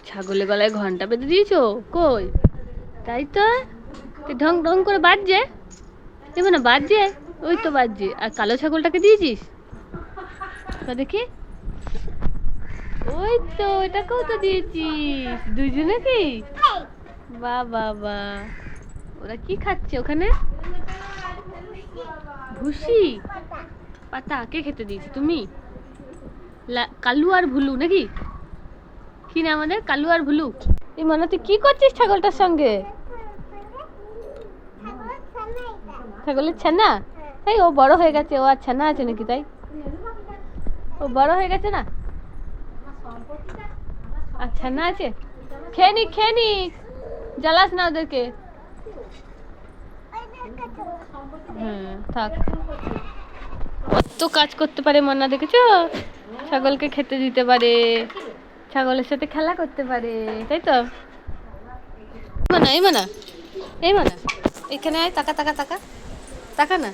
ছাগলের গলায় ঘন্টা বেঁধে দিয়েছো? কই, তাই তো ঢং ঢং করে বাজছে। দেবো না, বাজছে, ওই তো বাজছে। আর কালো ছাগলটাকে দিয়েছিস? দেখি, ওই তো এটাকেও তো দিয়েছিস, দুজনে কি? বা বা বা, ওরা কি খাচ্ছে ওখানে? ভুসি পাতা? কে খেতে দিয়েছি? তুমি? কালু আর ভুলু নাকি? কি না আমাদের কালু আর ভুলু? এই মনে, তুই কি করছিস ছাগলটার সঙ্গে? ছাগলের ছানা? এই ও বড় হয়ে গেছে, ও আর ছানা আছে নাকি? তাই ও বড় হয়ে গেছে না? আর ছানা আছে? খেয়ে নিক, খেয়ে নিক, জ্বালাস না ওদেরকে। হ্যাঁ থাক। কত কাজ করতে পারে মনা, দেখেছো? ছাগলকে খেতে দিতে পারে, ছাগলের সাথে খেলা করতে পারে, তাই তো? মানা, এই মানা, এই মানা, এখানে আয়, তাকা তাকা তাকা তাকা না,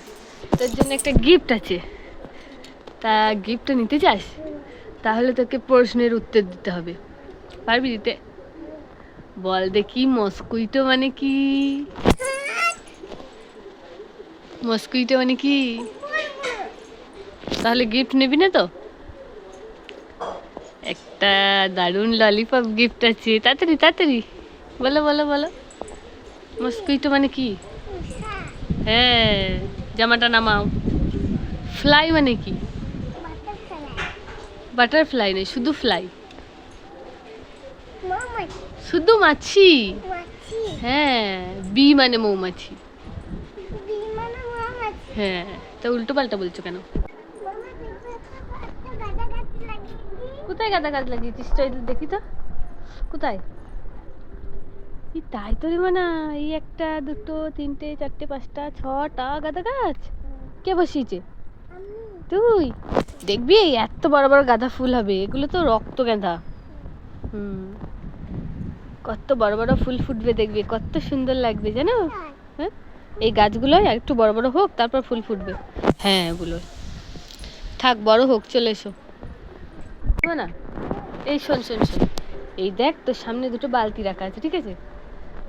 তোর জন্য একটা গিফট আছে। তা গিফটটা নিতে চাস? তাহলে তোকে প্রশ্নের উত্তর দিতে হবে। পারবি দিতে? বল দেখি, মস্কুইটো মানে কি? মস্কুইটো মানে কি? তাহলে গিফট নিবি না তো? একটা দারুণ ললিপপ গিফট আছে, তাড়াতাড়ি তাড়াতাড়ি বলো বলো বলো। মস্কুইটো মানে কি? হ্যাঁ, জামাটা নামাও। ফ্লাই মানে কি? বাটারফ্লাই নেই, শুধু ফ্লাই। শুধু মাছি? হ্যাঁ, বি মানে মৌমাছি। হ্যাঁ, তা উল্টো পাল্টা বলছো কেন? কোথায় গাঁদা গাছ লাগিয়েছিস? দেখি তো কোথায়। তাই তো রে মানা, এই একটা দুটো তিনটে চারটে পাঁচটা ছটা গাঁদা গাছ কে বসিয়েছে? তুই? দেখবি এত বড় বড় গাঁদা ফুল হবে, এগুলো তো রক্ত গাঁদা। কত বড় বড় ফুল ফুটবে, দেখবি কত সুন্দর লাগবে জানো? হ্যাঁ, এই গাছগুলো একটু বড় বড় হোক, তারপর ফুল ফুটবে। হ্যাঁ ওগুলো থাক, বড় হোক, চলে এসো না। এই শোন শোন শোন, এই দেখ তোর সামনে দুটো বালতি রাখা আছে, ঠিক আছে?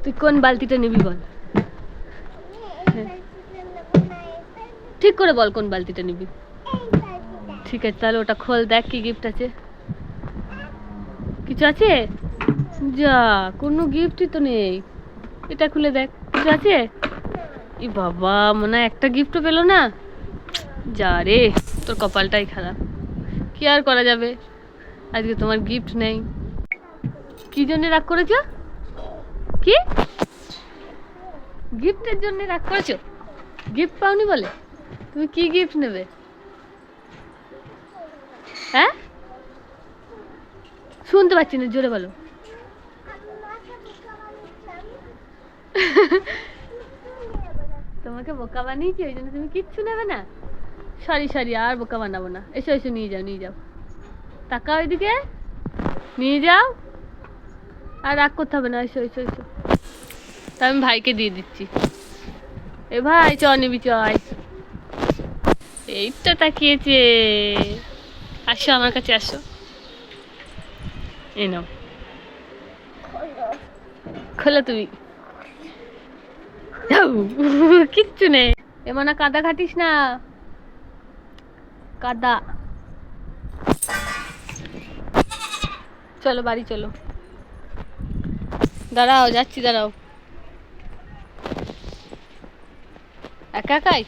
তুই কোন বালতিটা নিবি বল? ঠিক করে বল কোন বালতিটা নিবি। ঠিক আছে, তাহলে ওটা খোল, দেখ কি গিফট আছে। কিছু আছে? যা, কোনো গিফটই তো নেই। এটা খুলে দেখ, কিছু আছে? ই বাবা, মনে হয় একটা গিফটও পেলো না। যা রে, তোর কপালটাই খারাপ। কি আর করা যাবে, আজকে তোমার গিফট নেই। কি জন্য রাগ করেছো? কি গিফটের জন্য রাগ করেছো? গিফট পাওনি বলে? তুমি কি গিফট নেবে? হ্যাঁ, শুনতে পাচ্ছি না, জোরে বলো। তোমাকে বোকা বানিয়েছি, ওই জন্য তুমি কিচ্ছু নেবে না? সরি সরি, আর বোকা বানাবো না। এসো এসো, নিয়ে যাও নিয়ে যাও, টাকা ওইদিকে নিয়ে যাও। আর রাগ করতে হবে না, এসো এসো এসো। তা আমি ভাইকে দিয়ে দিচ্ছি। এ ভাই, চ নিবি, চয়। এই তো তাকিয়েছে, আসো আমার কাছে আসো। এই নাও, খোলো তুমি। কিচ্ছু নেই, এমন কাদা ঘাটিস না, কাদা। চলো বাড়ি চলো। দাঁড়াও, যাচ্ছি, দাঁড়াও। একা একাই?